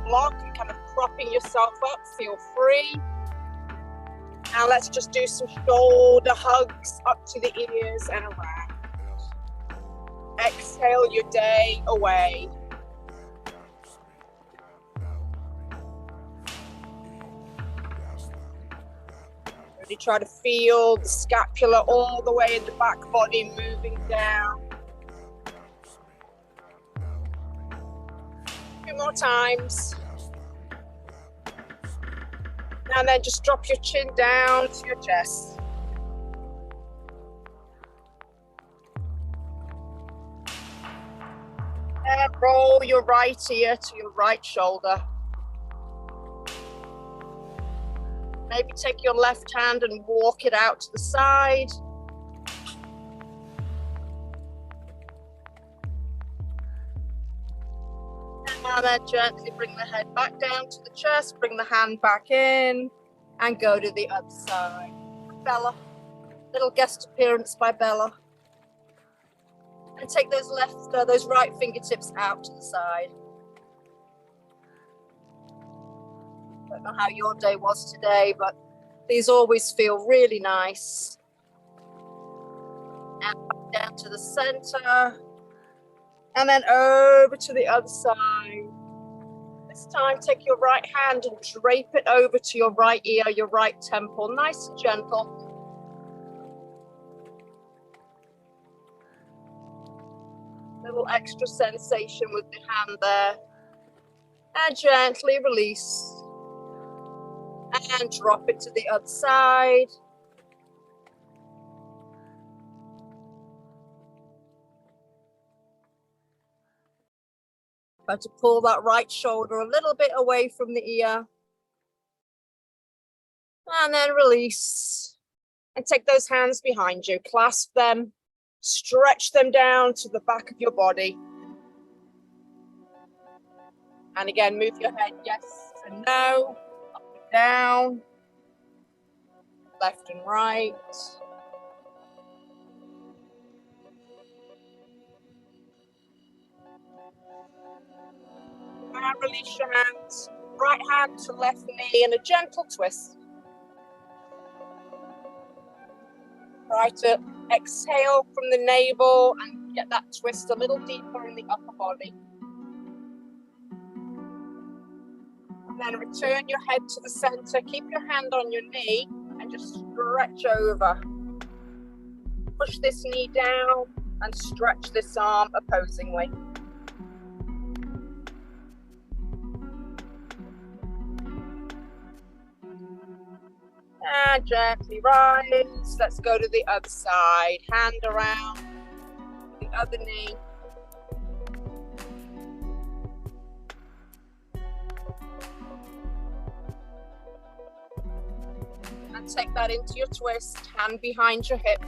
block and kind of propping yourself up. Feel free. Now let's just do some shoulder hugs up to the ears and around. Exhale your day away. Really try to feel the scapula all the way in the back body moving down. 2 more times. And then just drop your chin down to your chest. And roll your right ear to your right shoulder. Maybe take your left hand and walk it out to the side. And then gently bring the head back down to the chest, bring the hand back in, and go to the other side. Bella, little guest appearance by Bella. And take those right fingertips out to the side. Don't know how your day was today, but these always feel really nice. And back down to the center. And then over to the other side. This time, take your right hand and drape it over to your right ear, your right temple, nice and gentle. Little extra sensation with the hand there. And gently release. And drop it to the other side. Try to pull that right shoulder a little bit away from the ear. And then release. And take those hands behind you. Clasp them. Stretch them down to the back of your body. And again, move your head yes and no. Up and down. Left and right. And release your hands. Right hand to left knee and a gentle twist. Try to exhale from the navel and get that twist a little deeper in the upper body. And then return your head to the center. Keep your hand on your knee and just stretch over. Push this knee down and stretch this arm opposingly. And gently rise. Let's go to the other side. Hand around the other knee. And take that into your twist. Hand behind your hip.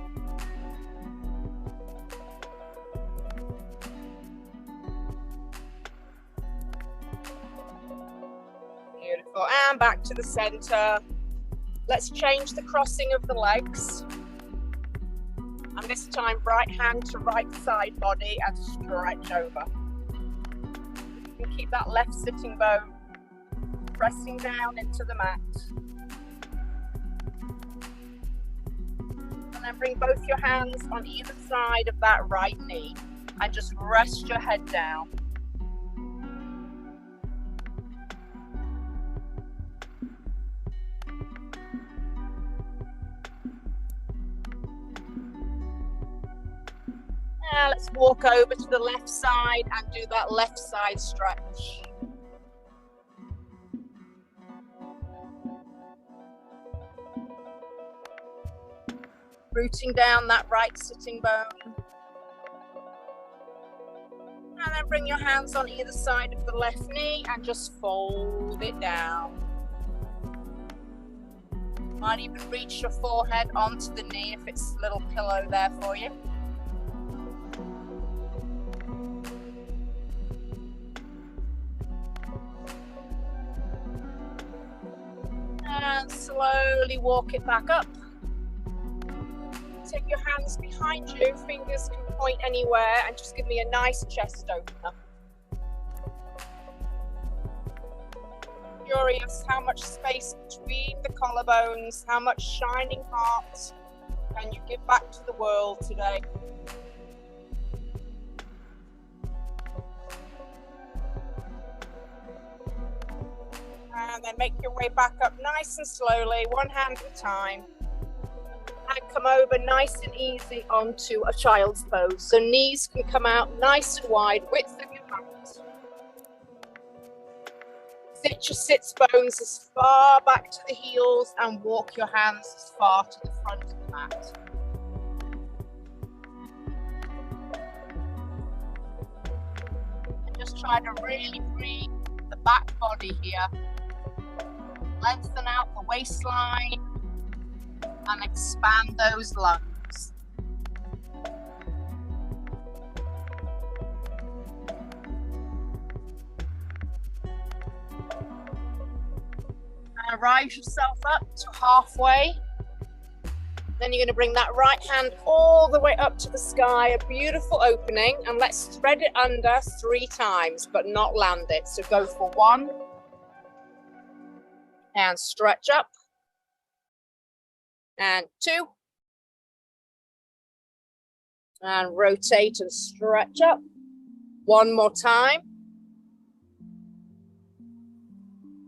Beautiful. And back to the center. Let's change the crossing of the legs. And this time, right hand to right side body and stretch over. You can keep that left sitting bone pressing down into the mat. And then bring both your hands on either side of that right knee and just rest your head down. Now let's walk over to the left side and do that left side stretch. Rooting down that right sitting bone. And then bring your hands on either side of the left knee and just fold it down. Might even reach your forehead onto the knee if it's a little pillow there for you. And slowly walk it back up. Take your hands behind you, fingers can point anywhere, and just give me a nice chest opener. curious how much space between the collarbones, how much shining heart can you give back to the world today? And then make your way back up nice and slowly, one hand at a time. And come over nice and easy onto a child's pose. So knees can come out nice and wide, width of your mat. Sit your sits bones as far back to the heels and walk your hands as far to the front of the mat. And just try to really breathe the back body here. Lengthen out the waistline and expand those lungs. And rise yourself up to halfway. Then you're going to bring that right hand all the way up to the sky, a beautiful opening, and let's thread it under 3 times, but not land it. So go for 1, and stretch up, and 2, and rotate and stretch up. 1 more time.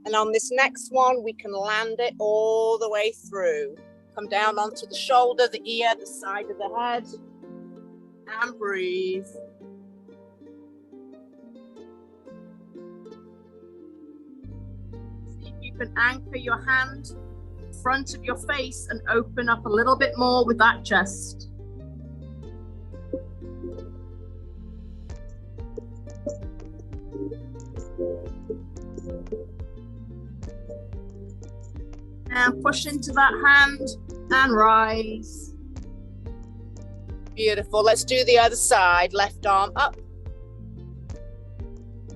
And on this next one, we can land it all the way through. Come down onto the shoulder, the ear, the side of the head, and breathe. You can anchor your hand in front of your face and open up a little bit more with that chest. And push into that hand and rise. Beautiful. Let's do the other side. Left arm up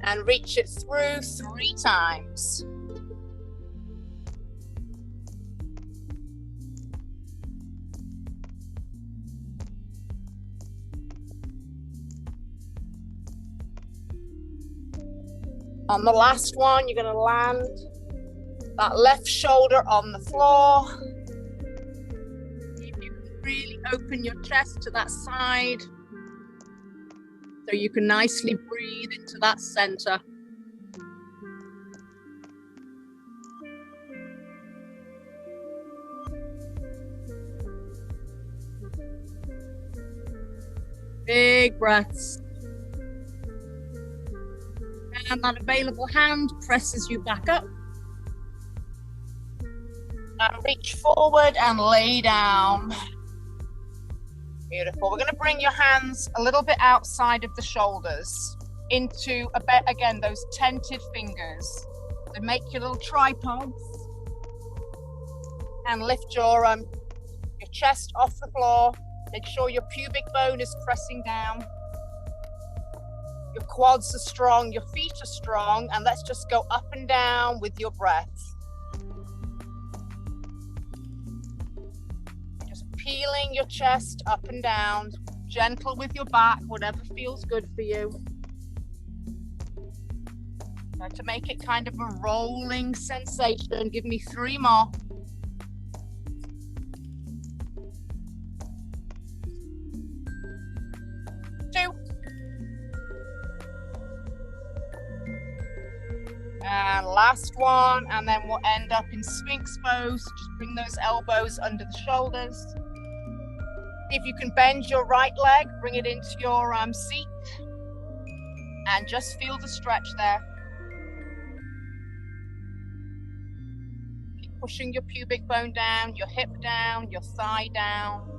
and reach it through 3 times. On the last one, you're going to land that left shoulder on the floor. You can really open your chest to that side so you can nicely breathe into that center. Big breaths. And that available hand presses you back up. And reach forward and lay down. Beautiful. We're going to bring your hands a little bit outside of the shoulders into a bit, again, those tented fingers. So make your little tripods and lift your chest off the floor. Make sure your pubic bone is pressing down. Your quads are strong, your feet are strong, and let's just go up and down with your breath. Peeling your chest up and down, gentle with your back, whatever feels good for you. Try to make it kind of a rolling sensation. Give me 3 more. And last one, and then we'll end up in Sphinx pose. Just bring those elbows under the shoulders. If you can bend your right leg, bring it into your seat and just feel the stretch there. Keep pushing your pubic bone down, your hip down, your thigh down.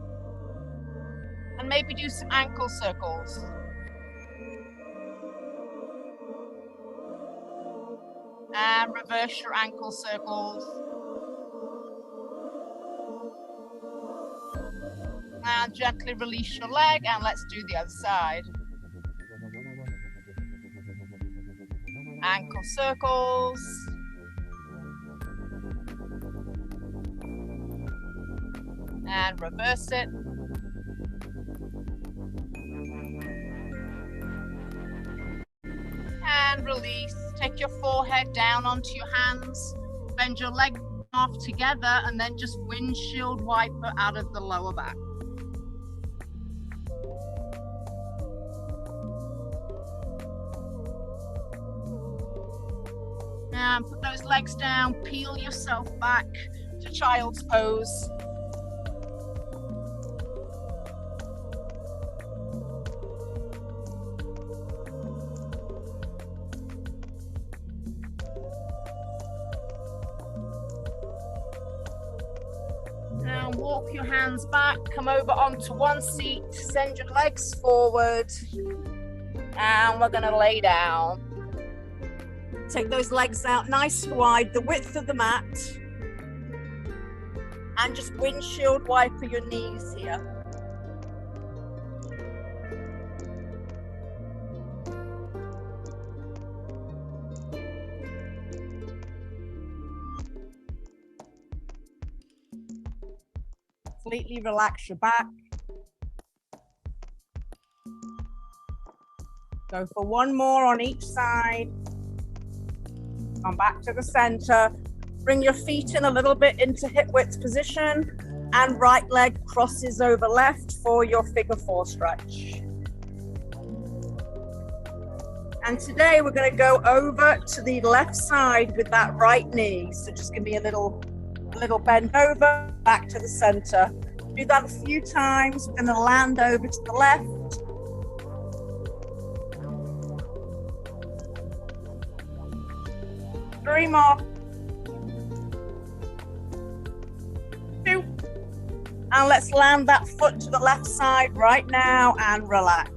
And maybe do some ankle circles. And reverse your ankle circles. And gently release your leg, and let's do the other side. Ankle circles. And reverse it. And release. Take your forehead down onto your hands, bend your leg off together, and then just windshield wiper out of the lower back. And put those legs down, peel yourself back to child's pose. Now walk your hands back, come over onto one seat, send your legs forward, and we're gonna lay down. Take those legs out nice and wide, the width of the mat, and just windshield wiper your knees here. Completely relax your back. Go for one more on each side. Come back to the center. Bring your feet in a little bit into hip width position, and right leg crosses over left for your figure 4 stretch. And today we're going to go over to the left side with that right knee. So just give me a little bend over, back to the center. Do that a few times. We're going to land over to the left. Three more. 2. And let's land that foot to the left side right now and relax.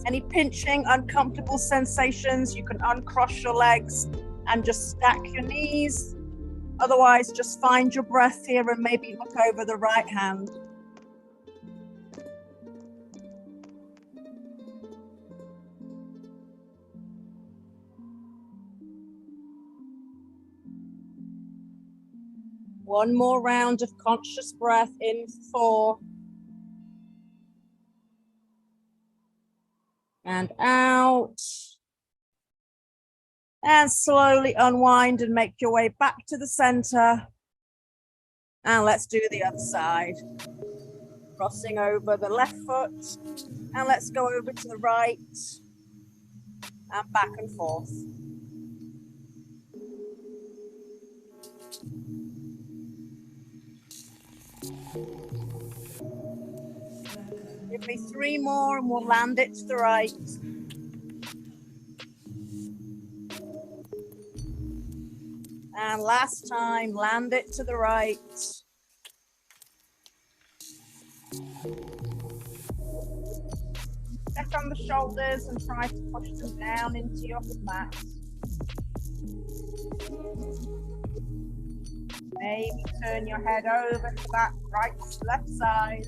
Any pinching, uncomfortable sensations, you can uncross your legs and just stack your knees. Otherwise, just find your breath here and maybe look over the right hand. One more round of conscious breath in 4. And out. And slowly unwind and make your way back to the center. And let's do the other side. Crossing over the left foot. And let's go over to the right. And back and forth. Give me 3 more and we'll land it to the right. And last time, land it to the right. Check on the shoulders and try to push them down into your mat. Maybe turn your head over to that left side.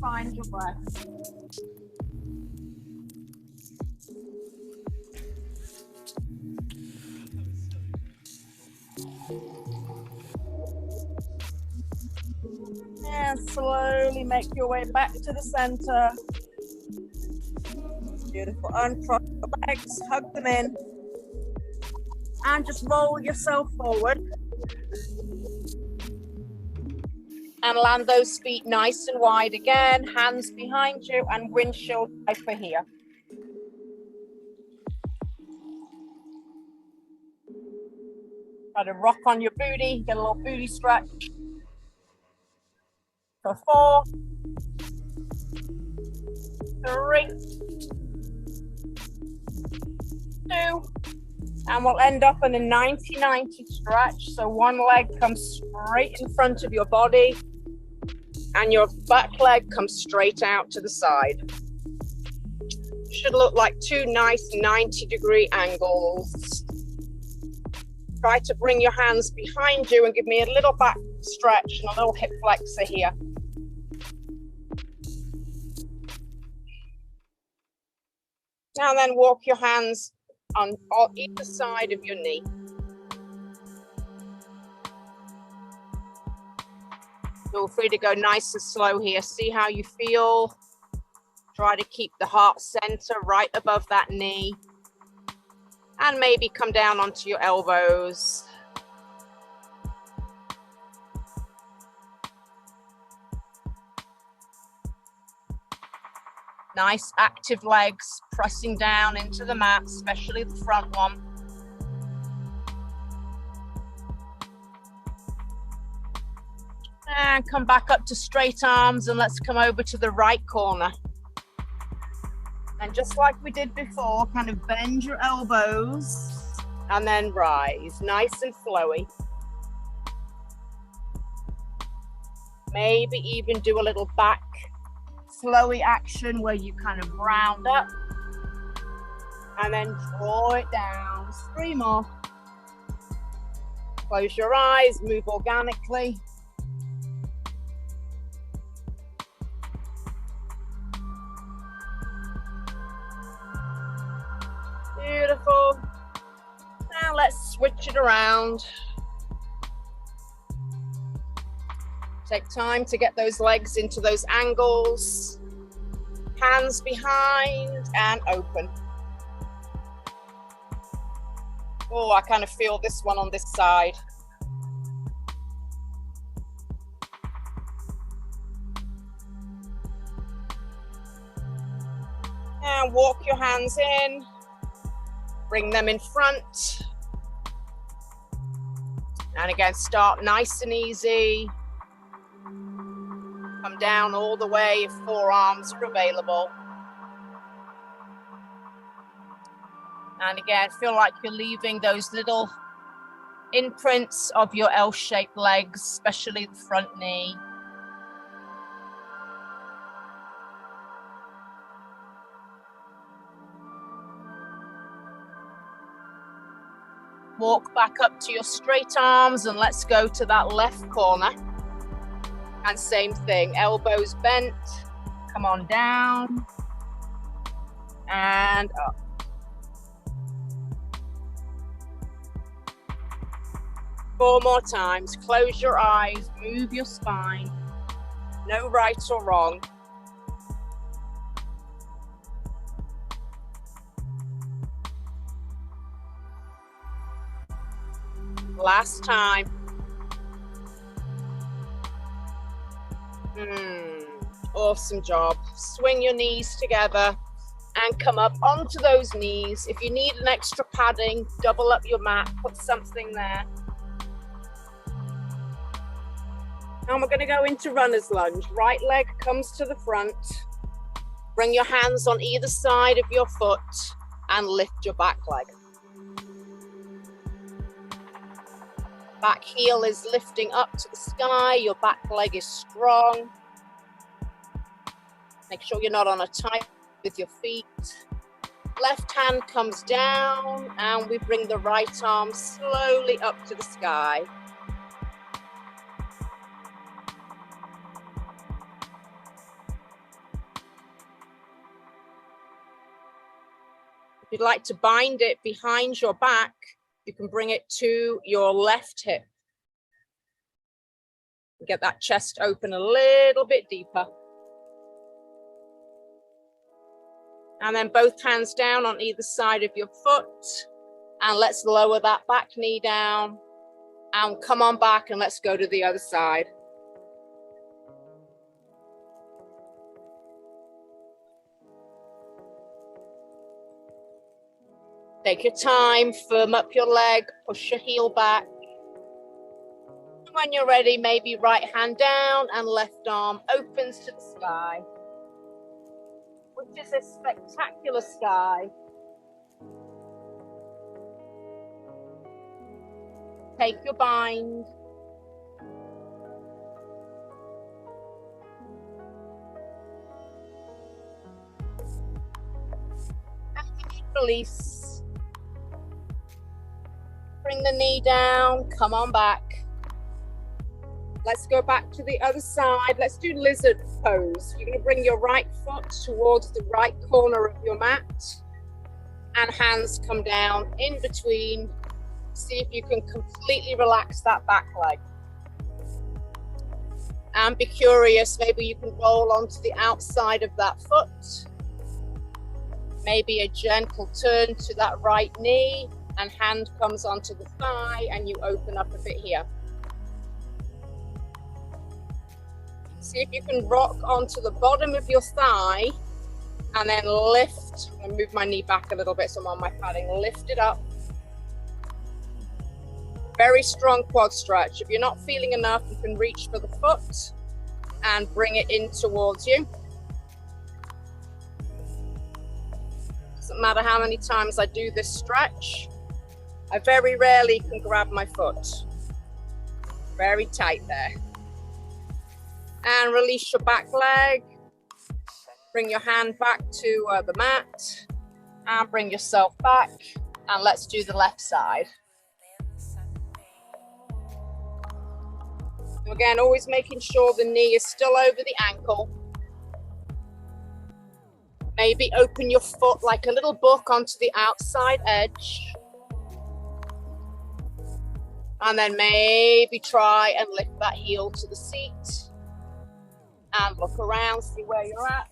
Find your breath. And slowly make your way back to the center. Beautiful. Uncross the legs, hug them in, and just roll yourself forward. And land those feet nice and wide again, hands behind you, and windshield wiper here. Try to rock on your booty, get a little booty stretch. For 4, 3, 2, and we'll end up in a 90-90 stretch. So one leg comes straight in front of your body, and your back leg comes straight out to the side. Should look like 2 nice 90-degree angles. Try to bring your hands behind you and give me a little back stretch and a little hip flexor here. Now then, walk your hands on either side of your knee. Feel free to go nice and slow here. See how you feel. Try to keep the heart center right above that knee. And maybe come down onto your elbows. Nice active legs, pressing down into the mat, especially the front one. And come back up to straight arms, and let's come over to the right corner. And just like we did before, kind of bend your elbows and then rise, nice and flowy. Maybe even do a little back flowy action where you kind of round up and then draw it down. 3 more. Close your eyes, move organically. Beautiful. Now let's switch it around. Take time to get those legs into those angles. Hands behind and open. Oh, I kind of feel this one on this side. And walk your hands in. Bring them in front. And again, start nice and easy. Come down all the way if forearms are available. And again, feel like you're leaving those little imprints of your L-shaped legs, especially the front knee. Walk back up to your straight arms and let's go to that left corner. And same thing, elbows bent, come on down and up. Four more times, close your eyes, move your spine, no right or wrong. Last time. Awesome job. Swing your knees together and come up onto those knees. If you need an extra padding, double up your mat, put something there. And we're going to go into runner's lunge. Right leg comes to the front. Bring your hands on either side of your foot and lift your back leg. Back heel is lifting up to the sky. Your back leg is strong. Make sure you're not on a tight with your feet. Left hand comes down and we bring the right arm slowly up to the sky. If you'd like to bind it behind your back, you can bring it to your left hip. Get that chest open a little bit deeper. And then both hands down on either side of your foot. And let's lower that back knee down. And come on back and let's go to the other side. Take your time, firm up your leg, push your heel back. When you're ready, maybe right hand down and left arm opens to the sky, which is a spectacular sky. Take your bind. And release. Bring the knee down, come on back. Let's go back to the other side. Let's do lizard pose. You're going to bring your right foot towards the right corner of your mat and hands come down in between. See if you can completely relax that back leg. And be curious, maybe you can roll onto the outside of that foot. Maybe a gentle turn to that right knee, and hand comes onto the thigh, and you open up a bit here. See if you can rock onto the bottom of your thigh, and then lift. I'm gonna move my knee back a little bit so I'm on my padding. Lift it up. Very strong quad stretch. If you're not feeling enough, you can reach for the foot and bring it in towards you. Doesn't matter how many times I do this stretch. I very rarely can grab my foot. Very tight there. And release your back leg. Bring your hand back to the mat and bring yourself back. And let's do the left side. Again, always making sure the knee is still over the ankle. Maybe open your foot like a little book onto the outside edge. And then maybe try and lift that heel to the seat. And look around, see where you're at.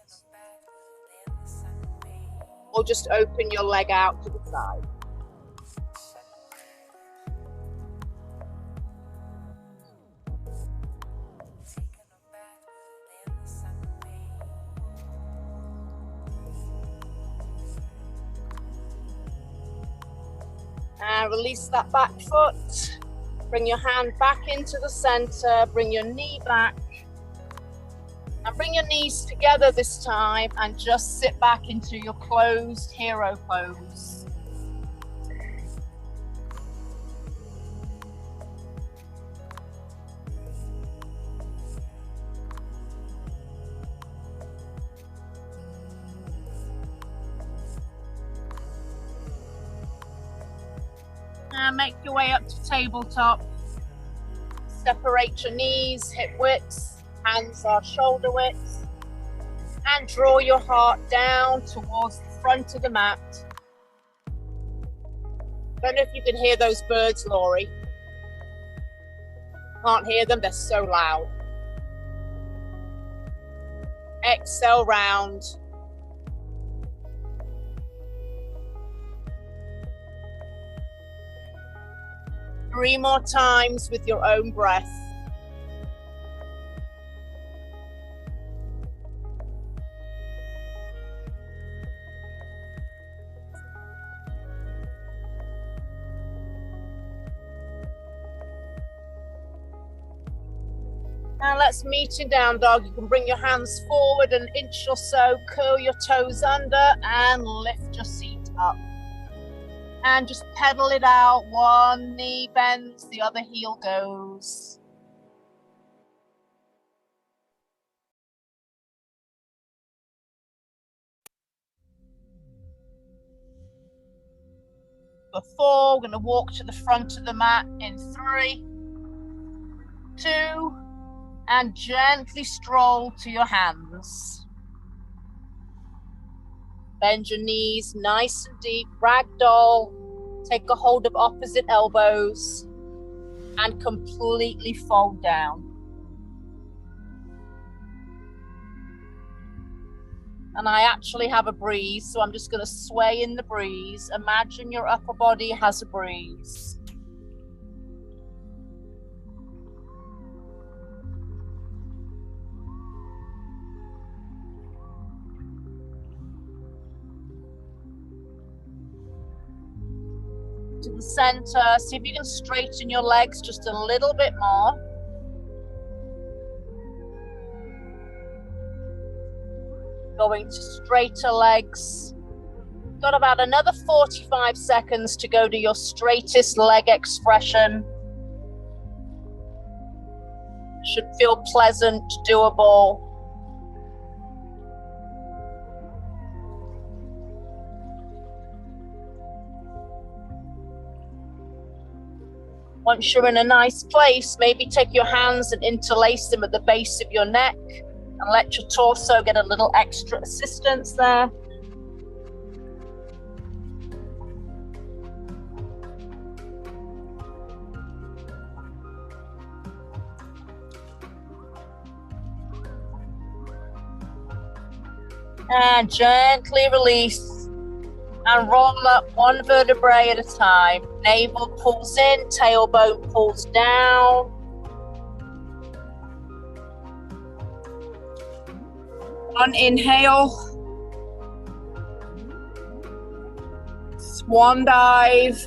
Or just open your leg out to the side. And release that back foot. Bring your hand back into the center. Bring your knee back. And bring your knees together this time and just sit back into your closed hero pose. And make your way up to tabletop. Separate your knees, hip widths, hands are shoulder widths. And draw your heart down towards the front of the mat. Don't know if you can hear those birds, Laurie. Can't hear them, they're so loud. Exhale round. Three more times with your own breath. Now let's meet in down dog. You can bring your hands forward an inch or so, curl your toes under and lift your seat up. And just pedal it out. One knee bends, the other heel goes. For 4, we're going to walk to the front of the mat in 3, 2, and gently stroll to your hands. Bend your knees nice and deep, ragdoll. Take a hold of opposite elbows and completely fold down. And I actually have a breeze, so I'm just going to sway in the breeze. Imagine your upper body has a breeze. To the center, see if you can straighten your legs just a little bit more. Going to straighter legs. Got about another 45 seconds to go to your straightest leg expression. Should feel pleasant, doable. Once you're in a nice place, maybe take your hands and interlace them at the base of your neck and let your torso get a little extra assistance there. And gently release and roll up one vertebrae at a time. Navel pulls in, tailbone pulls down. One inhale. Swan dive.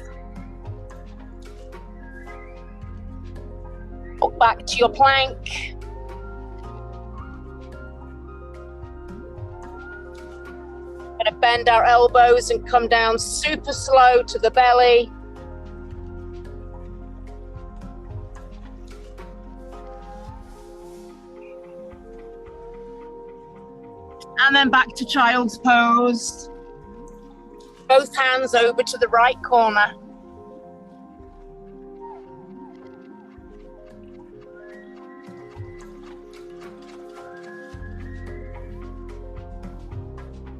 Walk back to your plank. Going to bend our elbows and come down super slow to the belly. And then back to child's pose. Both hands over to the right corner.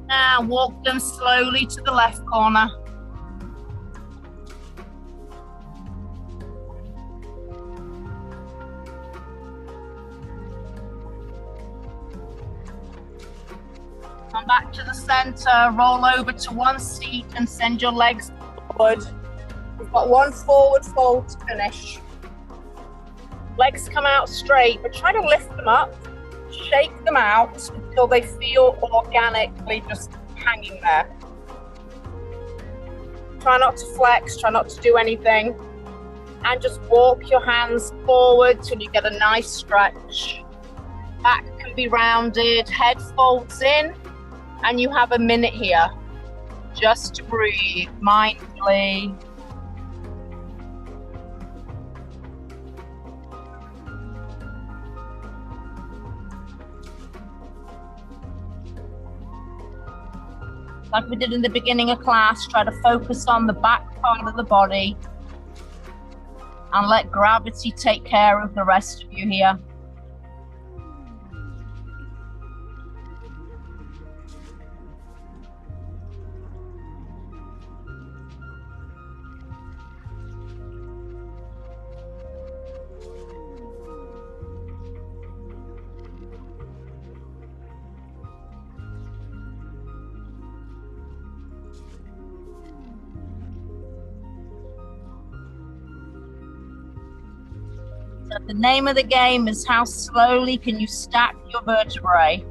Now walk them slowly to the left corner. Come back to the center, roll over to one seat and send your legs forward. We've got one forward fold to finish. Legs come out straight, but try to lift them up, shake them out until they feel organically just hanging there. Try not to flex, try not to do anything, and just walk your hands forward till you get a nice stretch. Back can be rounded, head folds in, and you have a minute here just to breathe mindfully. Like we did in the beginning of class, try to focus on the back part of the body and let gravity take care of the rest of you here. So the name of the game is how slowly can you stack your vertebrae.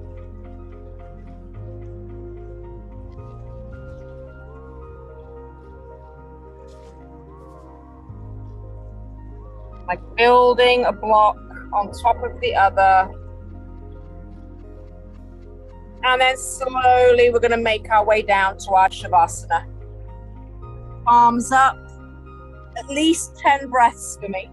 Like building a block on top of the other. And then slowly we're going to make our way down to our Shavasana. Palms up. At least 10 breaths for me.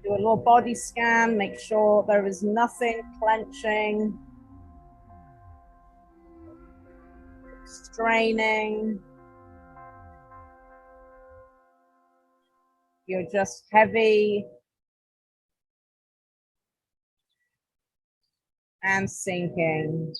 Do a little body scan, make sure there is nothing clenching, straining. You're just heavy and sinking.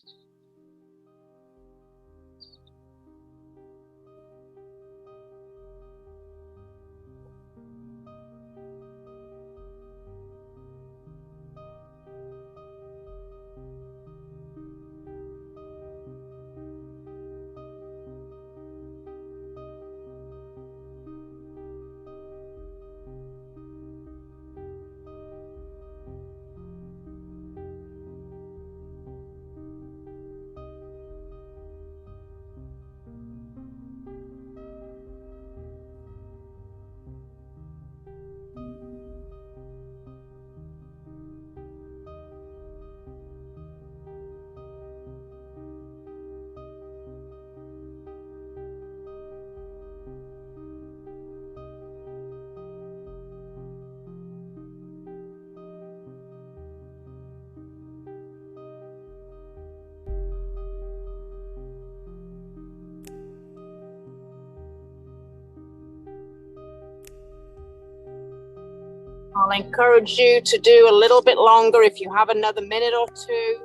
I'll encourage you to do a little bit longer if you have another minute or two.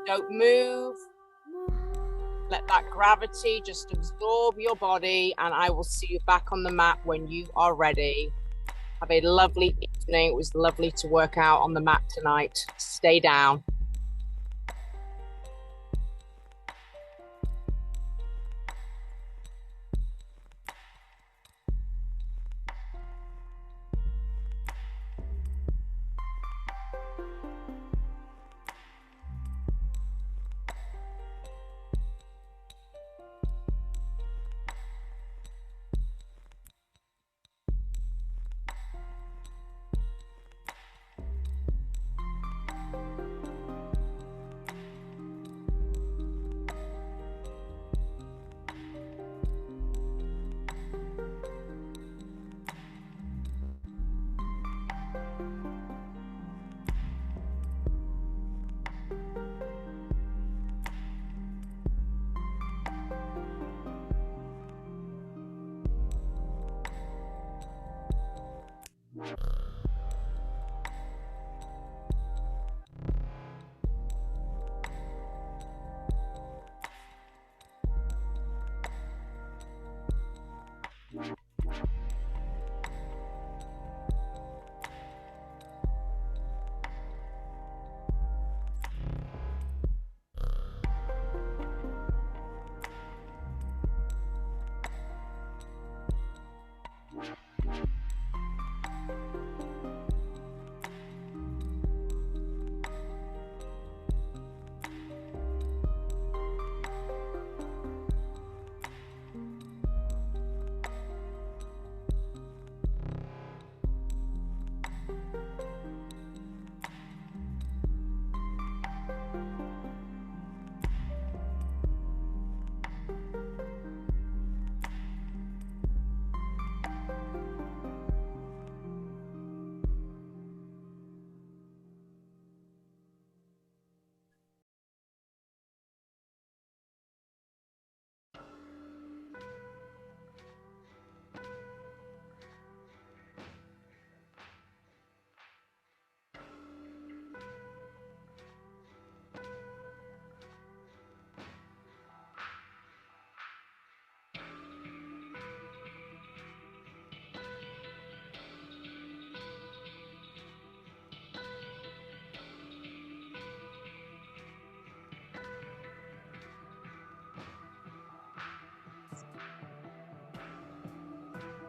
Don't move. Let that gravity just absorb your body, and I will see you back on the mat when you are ready. Have a lovely evening. It was lovely to work out on the mat tonight. Stay down.